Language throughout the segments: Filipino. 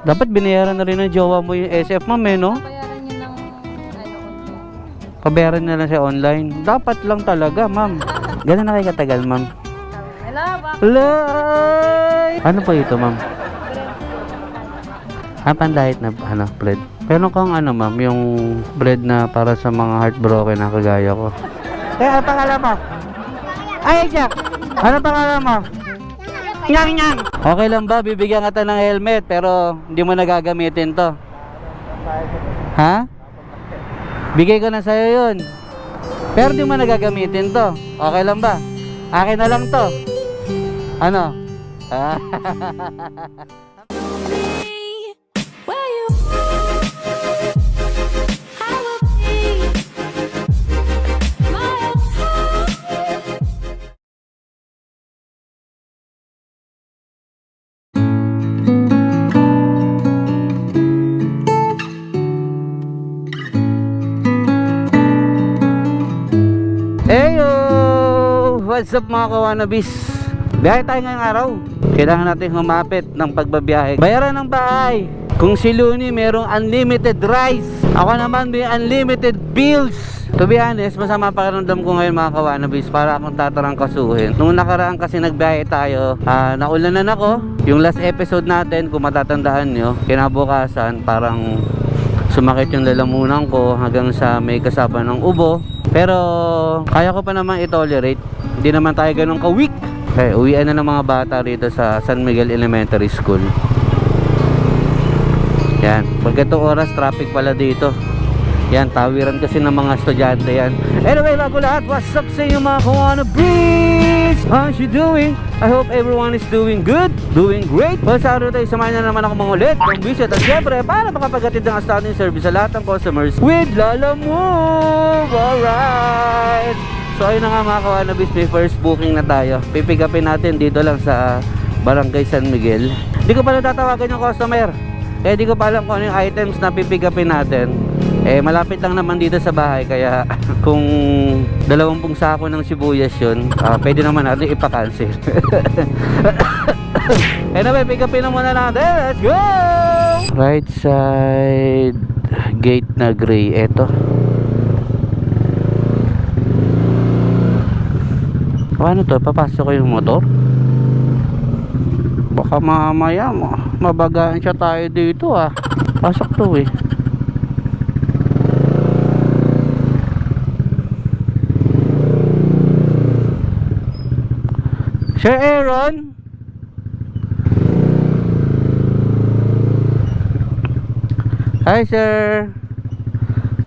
Dapat binayaran na rin ng jowa mo yung SF, ma'am, eh, no? Bayaran niyo ng online. Pabayaran na lang siya online. Dapat lang talaga, ma'am. Gano'n na kayo katagal, ma'am? Hello, bakit? Lay! Ano po ito, ma'am? Pan-diet na, bread. Pero kang ma'am, yung bread na para sa mga heartbroken na kagaya ko. Ano pangalan mo? Ay, Jack! Ano pangalan mo? Nyang nyang! Okay lang ba? Bibigyan kita ng helmet pero hindi mo nagagamitin to. Ha? Bigay ko na sa'yo yun. Pero hindi mo nagagamitin to. Okay lang ba? Akin na lang to. Ano? Heyo! What's up mga kawanabis? Biyahe tayo ngayong araw. Kailangan natin humapit ng pagbabiyahe. Bayaran ng bahay. Kung si Looney merong unlimited rice, ako naman may unlimited bills. To be honest, masama pakiramdam ko ngayon mga kawanabis. Para akong tatarangkasuhin. Nung nakaraan kasi nagbiyahe tayo, naulanan ako. Yung last episode natin, kung matatandaan nyo, kinabukasan parang sumakit yung lalamunan ko hanggang sa may kasama ng ubo. Pero kaya ko pa naman i-tolerate. Hindi naman tayo ganun ka-weak. Okay, uwian na ng mga bata rito sa San Miguel Elementary School. Yan, pagkatong oras traffic pala dito. Yan, tawiran kasi ng mga estudyante yan. Anyway, bago lahat, what's up sa inyo mga kawanabis? How's you doing? I hope everyone is doing good, doing great. Well, sa araw tayo, samahan na naman ako mga ulit ng visit. At syempre, para makapagatid ng outstanding service sa lahat ng customers with Lalamove. Alright! So ayun na nga mga kawanabis, may first booking na tayo. Pipick upin natin dito lang sa Barangay San Miguel. Hindi ko pala tatawagan yung customer. Kaya di ko pa alam kung ano yung items na pipick upin natin. Malapit lang naman dito sa bahay. Kaya kung 20 sako ng sibuyas yun, pwede naman natin ipa-cancel. Anyway, pick upin na muna natin. Let's go! Right side gate na gray. Eto. Paano to? Papasok ko yung motor? Baka mamaya mabagaan siya tayo dito Pasok to Sir Aaron? Hi sir.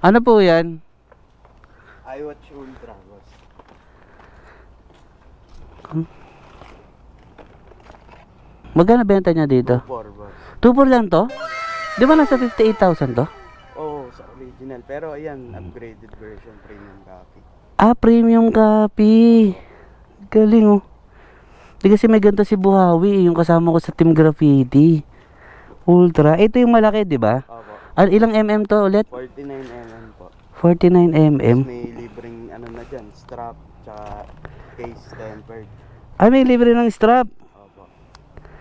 Ano po yan? iWatch Ultra, boss. Magkano benta niya dito? 4, boss. 2.4 lang to? Di ba nasa 58,000 to? Oo, sa original. Pero ayan, upgraded version, premium copy. Premium copy. Galing Di kasi may ganito si Buhawi, yung kasama ko sa Team Graffiti. Ultra. Ito yung malaki, di ba? Opo. Ilang mm to ulit? 49mm po. 49mm. May libreng na dyan, strap, tsaka case tempered. May libre ng strap. Opo.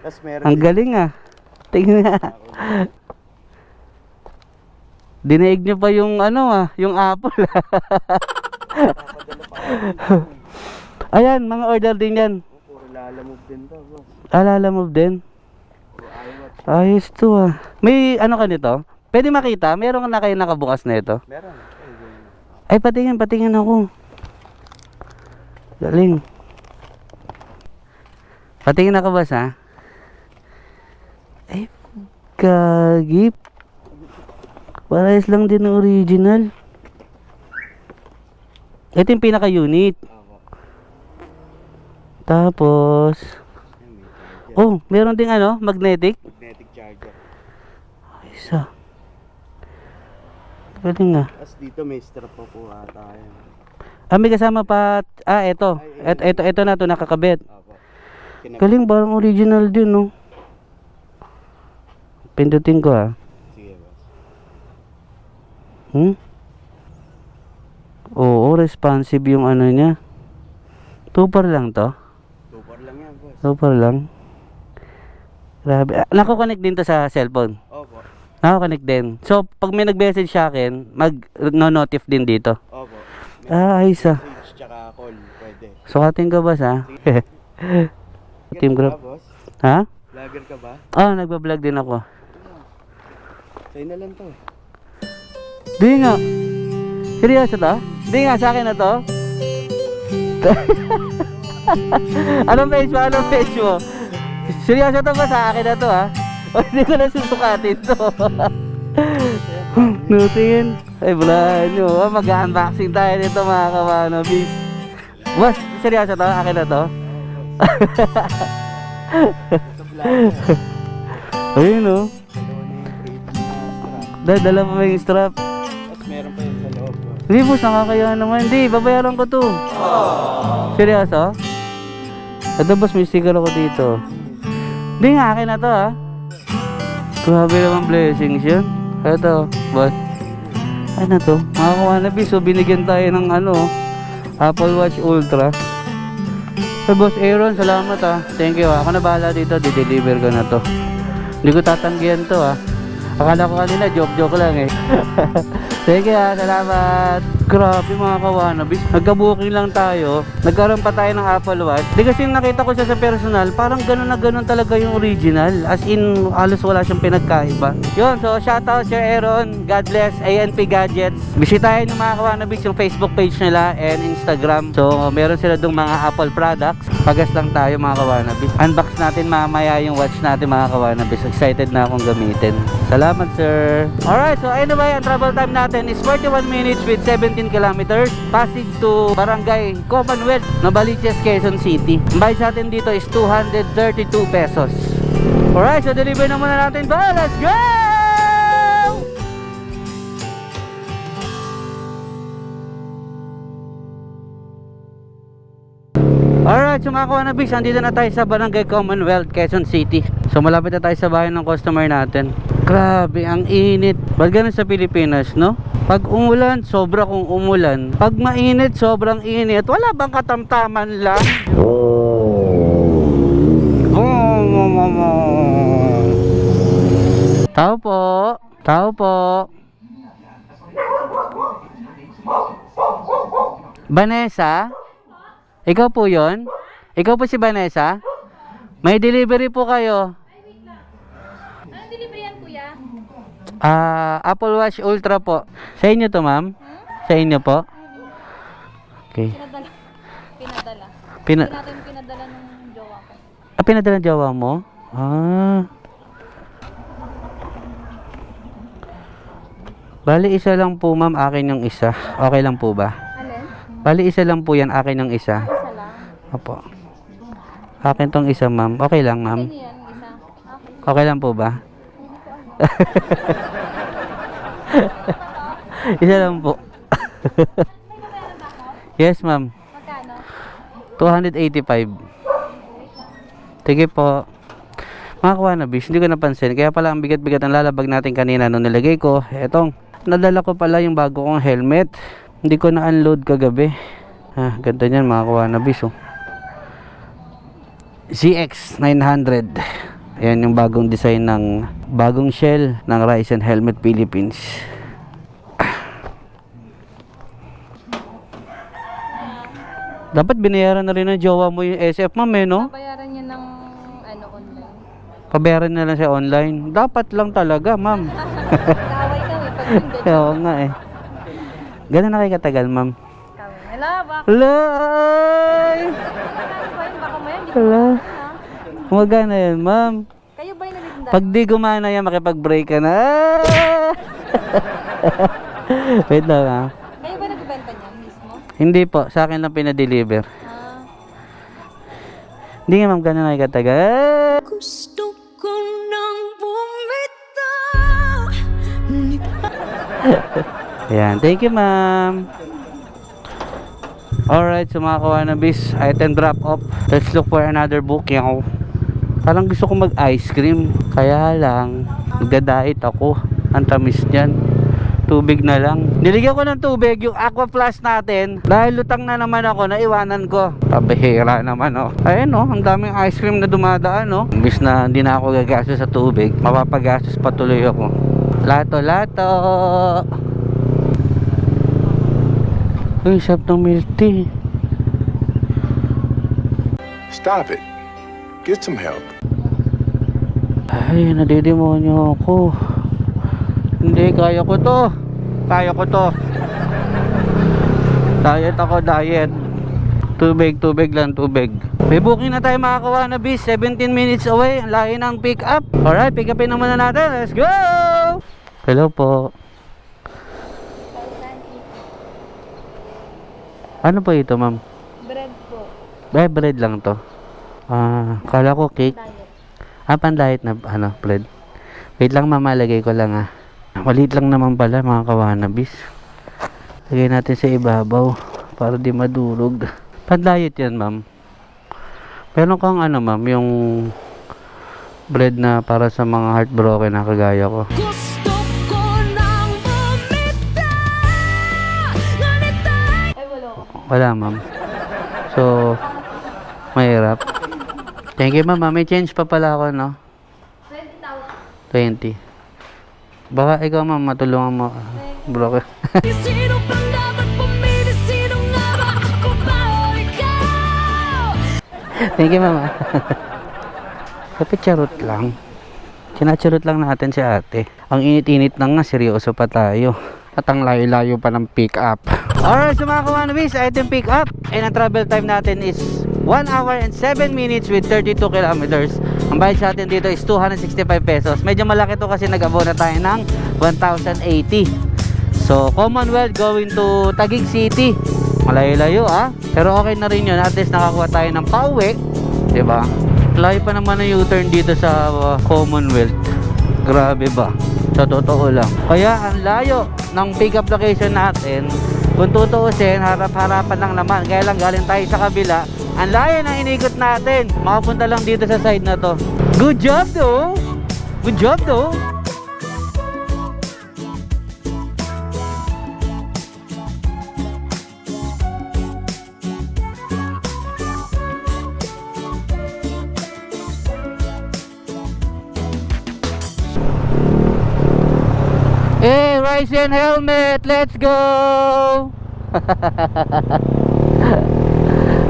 Tapos meron Ang galing Tingnan nga. Dinaig nyo pa yung yung apple. Papadala pa Ayan, mga order din yan. puro Lalamove din to, boss. Lalamove din. Puro iWatch. Ayos to May ka nito? Pwede makita? Meron na kayo nakabukas na ito? Meron. Ay, patingin ako. Galing. Patingin ako ba Ay, kagip. Parehas lang din ng original. Ito yung pinaka-unit. Opo. Tapos, Ayan, may charger. meron ding magnetic. Magnetic charger. Isa. Galing Tapos dito may strap pa po ata yan. may kasama pa. Ito na to nakakabit. Opo. Galing, parang original din Pindutin ko Sige, boss. Oo, responsive yung niya. 2 lang to? 2 lang yan, boss. 2 lang. Grabe. Nako-connect din to sa cellphone. Opo. Nako-connect din. So, pag may nag-message sa akin, mag-no-notif din dito. Opo. Ayos ah. Message tsaka call, pwede. Sukatin ka ba sa? Team group. Ka, boss? Ha? Vlogger ka ba? Ah, nagbablog din ako. Sa'yo na lang to. Di nga. Seryoso to? Di nga, sa akin na to? Anong page mo? Anong page mo? Seryoso to ba sa akin na to ha? O hindi ko na susukatin to. Nutingin. Ay, bulahan nyo. Mag-unboxing tayo nito mga kamanobis. Boss, seryoso to? Akin na to? Sa vlogger. Ayun o. Dala pa ba yung strap? Tapos meron pa yun sa loob. Hindi boss, nakakaya naman. Hindi, babayaran ko to. Seryoso? Ito boss, may sticker ako dito. Hindi nga, akin na to ha. Grabe naman blessings yun. Ito, boss. Ano to? Mga kawanabis, so binigyan tayo ng ano, Apple Watch Ultra. So boss Aaron, salamat ha. Thank you ha. Ako na bahala dito, di-deliver ko na to. Hindi ko tatanggihan to ha. Akala ko kanina, joke lang eh. Thank you ha, salamat. Grabe mga kawanabis. Nagka-booking lang tayo. Nagkaroon pa tayo ng Apple Watch. Di kasi nakita ko siya sa personal, parang ganun na ganun talaga yung original. As in, halos wala siyang pinagkaiba. Yun, so shoutout Sir Aaron. God bless, ANP Gadgets. Bisitahin yung mga kawanabis yung Facebook page nila and Instagram. So, meron sila dong mga Apple products. Pagas lang tayo mga kawanabis. Unbox natin mamaya yung watch natin mga kawanabis. Excited na akong gamitin. Salamat sir. Alright, so anyway, ang travel time natin is 41 minutes with 17 kilometers. Pasig to Barangay Commonwealth, Novaliches, Quezon City. Ang bayad sa atin dito is 232 pesos. Alright, so deliver na muna natin to. Let's go! Alright, so mga kawanabis, andito na tayo sa Barangay Commonwealth, Quezon City. So malapit na tayo sa bahay ng customer natin. Grabe, ang init. Ba't ganun sa Pilipinas, no? Pag umulan, sobra kung umulan. Pag mainit, sobrang init. Wala bang katamtaman lang? Tao po. Tao po. Vanessa? Ikaw po yon? Ikaw po si Vanessa? May delivery po kayo. Anong delivery yan, kuya? Apple Watch Ultra po. Sa inyo to, ma'am? Sa inyo po? Okay. Pinadala. Pinadala ng jowa ko. Pinadala ng jowa mo? Bali, isa lang po, ma'am. Akin yung isa. Okay lang po ba? Alin? Bali, isa lang po yan. Akin yung isa. Isa lang. Opo. Akin tong isa, ma'am. Okay lang, ma'am. Ano yan? Isa? Okay. Okay lang po ba? Isa lang po. Yes, ma'am. Magkano? 285. Sige po. Mga kawanabis, hindi ko napansin. Kaya pala ang bigat-bigat ng lalabag natin kanina nung nilagay ko. Etong, nadala ko pala yung bago kong helmet. Hindi ko na-unload kagabi. Ganda niyan mga kawanabis. Oh. ZX900. Ayan yung bagong design ng bagong shell ng Ryzen Helmet Philippines. Dapat binayaran na rin ng jowa mo yung SF, ma'am, eh, no? Bayaran niya ng online. Pabayaran na lang siya online. Dapat lang talaga, ma'am. Kaway kami pag hindi. Oo nga eh. Gano'n na kayo katagal, ma'am? Kaway. Hala, baka. Lay! Ano ba yun? Baka maya, hindi ko Hala. alam, ha? Kumagana yan, ma'am. Kayo ba yung nagtinda? Pag di gumana yan, makipag-break ka na. Wait lang, ha? Kayo ba nagbibenta niyan mismo? Hindi po, sa akin lang pinadeliver. Hindi nga, ma'am, gano'n na kayo katagal. Gusto ko nang bumitaw. Ayan, thank you, ma'am. Alright, so mga kawanabis, item drop off. Let's look for another booking. Parang gusto ko mag ice cream. Kaya lang, nagda-diet ako. Ang tamis niyan. Tubig na lang. Niligyan ko ng tubig yung Aqua Plus natin. Dahil lutang na naman ako, naiwanan ko. Pabihira naman oh. Ayun oh, ang daming ice cream na dumadaan oh. Imbis na hindi na ako gagastos sa tubig, mapapagastos patuloy ako. Lato. Uy, sarap ng milk tea. Stop it. Get some help. Ay, nadidemonyo ako. Hindi, kaya ko to. Diet ako, diet. Tubig lang. May booking na tayo mga kawanabis. 17 minutes away. Ang layo ng pick up. Alright, pick upin na muna natin. Let's go! Hello po. Ano po ito, ma'am? Bread po. Bread lang to. Kala ko cake. Diet. Pan-diet na bread. Wait lang, ma'am, lagay ko lang Maliit lang naman pala mga kawanabis. Lagay natin sa ibabaw para di madurog. Pan-diet yan, ma'am. Meron kang ma'am, yung bread na para sa mga heartbroken na kagaya ko. Gusto ko nang bumita. Ngunit Ay, wala ko. Wala, ma'am. So, mahirap. Thank you, ma'am. May change pa pala ako, no? 20,000. 20. Baka ikaw, ma'am, matulungan mo. Broker. sino pang dapat pumili? Sino nga ba? Ako ba o ikaw? Thank you, mama. Kapit charot lang. Sinacharot lang natin si ate. Ang init-init lang nga, seryoso pa tayo. At ang layo-layo pa ng pick up. Alright, so mga kawanabis, ito yung pick up. And ang travel time natin is 1 hour and 7 minutes with 32 kilometers. Ang bayad sa atin dito is 265 pesos. Medyo malaki to kasi nag-abon na tayo ng 1,080. So, Commonwealth going to Taguig City. Malayo-layo pero okay na rin yun. At least nakakuha tayo ng pauwi, diba? Layo pa naman ang U-turn dito sa Commonwealth. Grabe ba? Sa totoo lang. Kaya ang layo ng pick-up location natin, kung tutuusin, harap-harapan lang naman. Kaya lang galing tayo sa kabila. Ang layo ng inikot natin. Makapunta lang dito sa side na to. Good job though. Good job though. Hey, rise and helmet, let's go!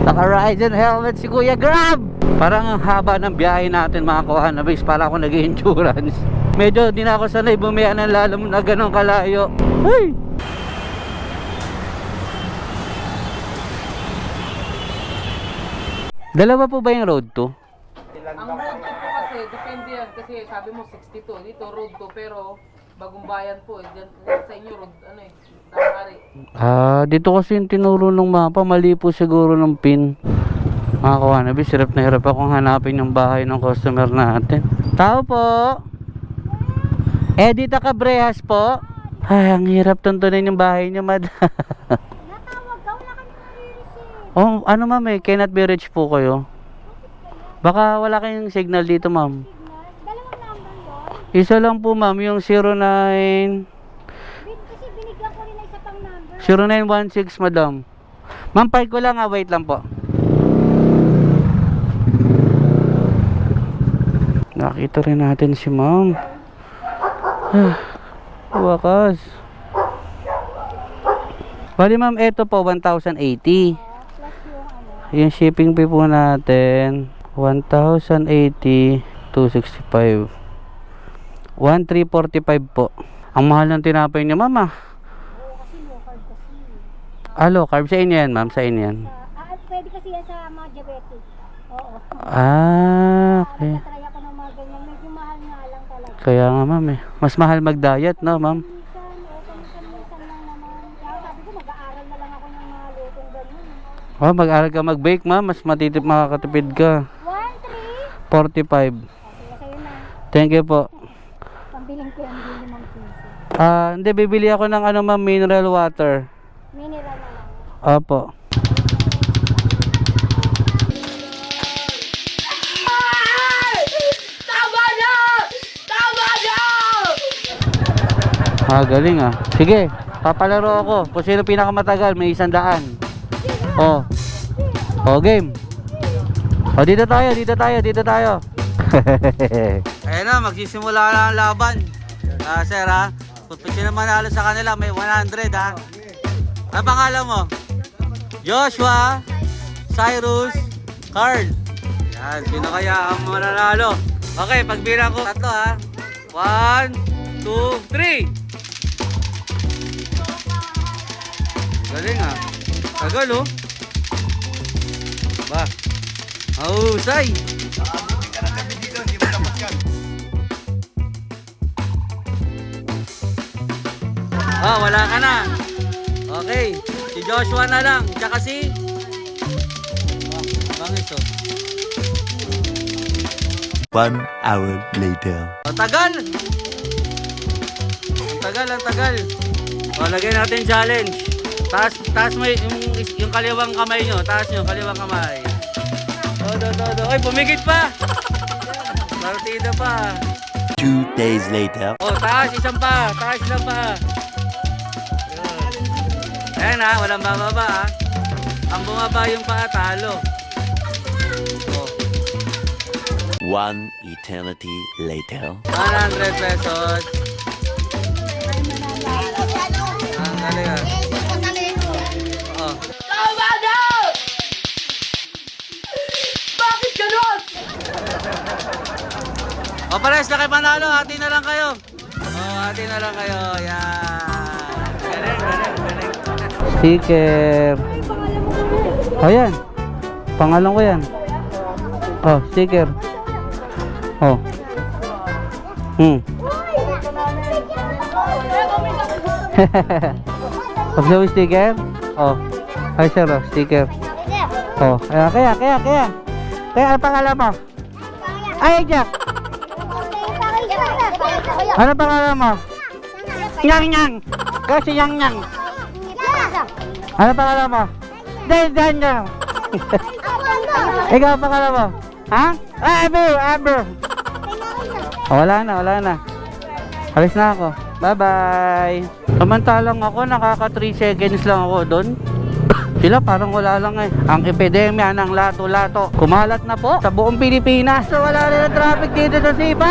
Naka-rise and helmet si Kuya Grab! Parang ang haba ng biyahe natin mga kawanabis, para ako nag-insurance. Medyo di na ako sanay bumiyahe ng lalo na ganun kalayo. Hey! Dalawa po ba yung road to? Ang road to po kasi, depende yan. Kasi sabi mo 62, dito road to, pero bagong bayan po. Diyan, sa inyo road, Tanghari. Dito kasi yung tinuro ng mapa, mali po siguro ng pin. Mga kawanabis, hirap na hirap akong hanapin yung bahay ng customer natin. Tao po! Edita Cabrehas po. Ay, ang hirap tuntunin yung bahay niyo, mad. Natawag ka, wala kami nare-receive. Oh, ano ma'am cannot be reached po kayo. Baka wala kayong signal dito, ma'am. Dalawang number yun. Isa lang po, ma'am, yung 09 Kasi binigyan ko rin na isa pang number. 0916, madam. Ma'am, park ko lang wait lang po. Nakita rin natin si ma'am. Wakas. Bali ma'am, eto po 1,080. Yung shipping fee po natin 1,080, 265. 1,345 po. Ang mahal ng tinapay niya, mama. Low carb sa inyo yan, ma'am, sa inyo yan. Pwede kasi yan sa mga diabetic. Oo. Okay. Try ako ng mga ganyan. Medyo mahal nga lang talaga. Kaya nga, ma'am mas mahal mag-diet, no, ma'am? Minsan lang naman. Kaya sabi ko, mag-aaral na lang ako ng mga lutong ganyan. Oh, mag-aral ka mag-bake, ma'am. Mas makakatipid ka. 1,300. 45. Okay, sa'yo na. Thank you po. Pambiling ko yung hindi limang piso. Hindi, bibili ako ng ma'am, mineral water. Mineral na lang. Opo. Ah, galing ah. Sige, papalaro ako. Kung sino pinakamatagal, may 100. Oh. Oh, game. Oh, dito tayo. Ayan na, magsisimula na ang laban. Sir ha, kung sino manalo sa kanila, may 100 ha. Ano pangalan mo? Joshua, Cyrus, Carl. Yan, sino kaya ang mananalo? Okay, pagbilang ko, 3 ha. 1, 2, 3. Galing ah. Tagal oh. Ba. Mahusay. Ah, wala ka na. Okay. Si Joshua na lang. Tsaka si... Bangis oh. 1 hour later. Ang tagal! Ang tagal. O, lagyan natin challenge. Taas mo yung kaliwang kamay nyo. Taas nyo, kaliwang kamay. Do. Ay, pumigit pa! Partida pa. 2 days later. O, taas, isang pa. Ayan ha, walang bababa ha. Ang bumaba yung paa, talo. O, 1 eternity later. 100 pesos. Ang galing ha. O. Bakit ganun? O, pares na kayo manalo. Hati na lang kayo. Yan. Galing. Sticker. O, yan. Pangalan ko yan. O, sticker. O. Gusto mo sticker? O. Ay, sir, o. Sticker. O. Kaya. Kaya, ang pangalan mo? Ay, Jack. Ano pangalan mo? Nyang. Kasi Nyang. Ano pangalan mo? Dan. Ikaw pangalan mo? Ha? Amber. Wala na. Alis na ako. Bye-bye. Samantalang ako, nakaka 3 seconds lang ako doon. Sila parang wala lang eh. Ang epidemya ng lato-lato kumalat na po sa buong Pilipinas. So wala rin ang traffic dito sa C5.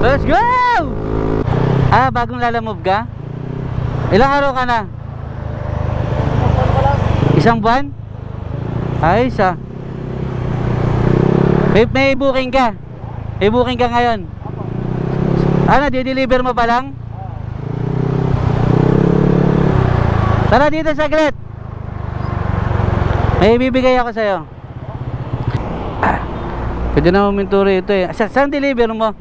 Let's go! Ah, bagong lalamove ka? Ilang araw ka na? Isang buwan? Ayos ah. May booking ka? May booking ka ngayon? Ano, di-deliver mo pa lang? Tara dito saglit. May ibibigay ako sa'yo. Pwede na huminto ito eh. Saan deliver mo?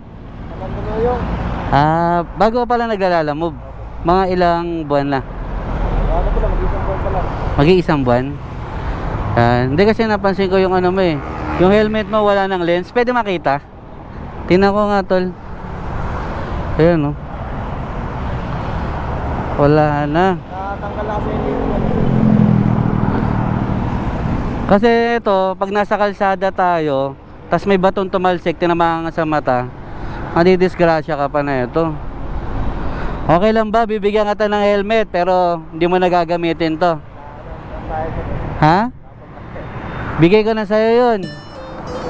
Bago pa lang naglalamove. Mga ilang buwan na? Mag-iisang buwan? Hindi kasi napansin ko yung ano mo eh. Yung helmet mo wala ng lens. Pwede makita? Tingnan ko nga tol. Ayan oh. Wala na. Kasi ito, pag nasa kalsada tayo, tas may batong tumalsik, tinamaan sa mata, madidisgrasya ka pa na ito. Okay lang ba? Bibigyan kita ng helmet, pero hindi mo nagagamitin to. Ha? Bigay ko na sa'yo yun.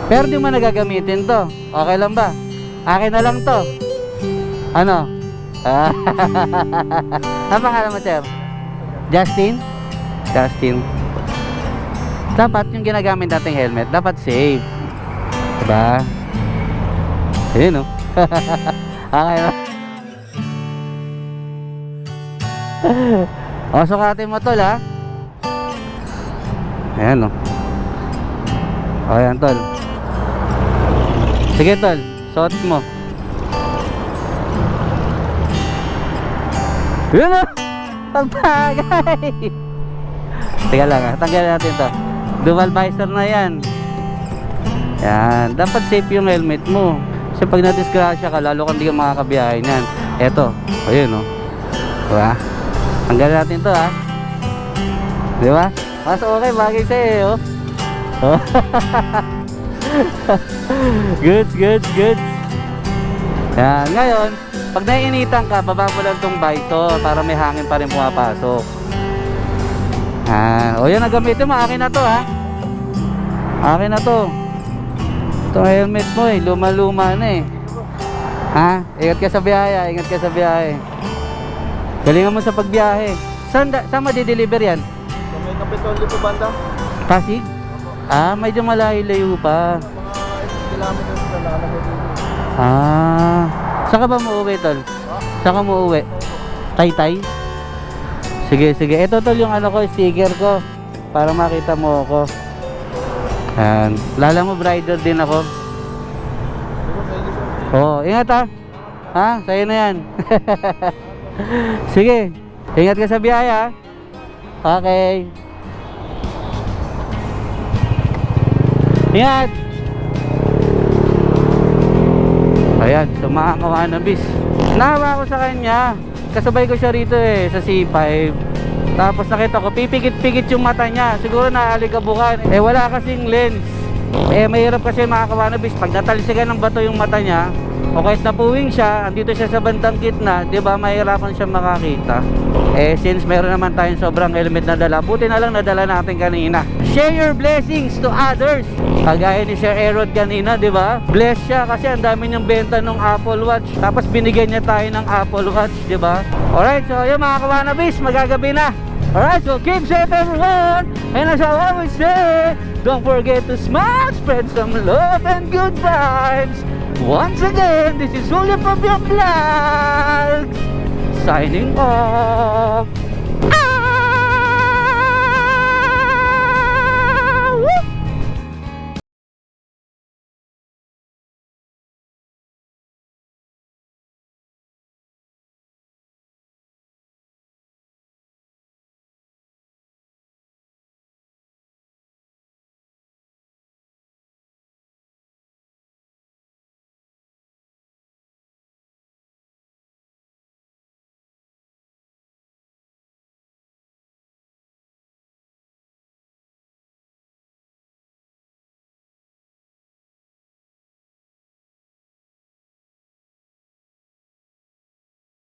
Pero hindi mo nagagamitin to. Okay lang ba? Akin na lang to. Ano? Ano pangalan mo, sir? Justin? Dapat yung ginagamit nating helmet, dapat safe. Diba? Ayun o. Okay ba? O, sukatin mo tol ha. Ayan o. O, ayan tol. Sige tol, suot mo. Yun o. Pagpagay. Teka lang ha, tanggalin natin to. Dual visor na yan. Yan, dapat safe yung helmet mo. Kasi pag na-disgrasya ka, lalo kang hindi ka makakabiyahe niyan. Eto, ayun o. Diba? Tanggalin natin to ha. Diba? Mas okay, bagay sa'yo oh. Goods. Yan, ngayon Pag naiinitan ka, baba mo lang tong visor para may hangin pa rin pumapasok. O yan, nagamitin mo. Akin na to, ha. Akin na to. Itong helmet mo eh, luma-luma na eh. Ha? Ingat ka sa biyahe, ingat ka sa biyahe. Galingan mo sa pagbiyahe. Saan madideliver yan? Sa may Kapitolyo po banda, Pasig? Medyo malayo-layo pa. mga kilometers na lalagay dito. Saan ka ba muuwi, tol? Saan ka muuwi? Taytay? Sige, sige. Ito, tol, yung ano ko, sticker ko. Para makita mo ako. Yan. Lala mo, rider din ako. Oo, ingat ha. Ha? Sa'yo na yan. Sige. Ingat ka sa biyahe ha. Okay. Ingat. Ayan, sumakawa na bis. Nahawa ko sa kanya. Kasabay ko siya rito sa C5. Tapos nakita ko, pipikit-pikit yung mata niya. Siguro naaalikabukan. Wala kasing lens. Mahirap kasi makakawa na bis. Pag natalsikan ng bato yung mata niya, o kahit napuwing siya, andito siya sa bandang gitna, di ba, mahirapan siya makakita. Since meron naman tayong sobrang helmet na dala, buti na lang nadala natin kanina. Share your blessings to others. Kagaya ni Sir Erod kanina, di ba? Bless siya kasi ang dami niyang benta ng Apple Watch. Tapos binigyan niya tayo ng Apple Watch, di ba? Alright, so yun mga kawanabis, magagabi na. Alright, so keep safe everyone. And as I always say, don't forget to smile, spread some love and good vibes. Once again, this is Julio from your vlogs, signing off.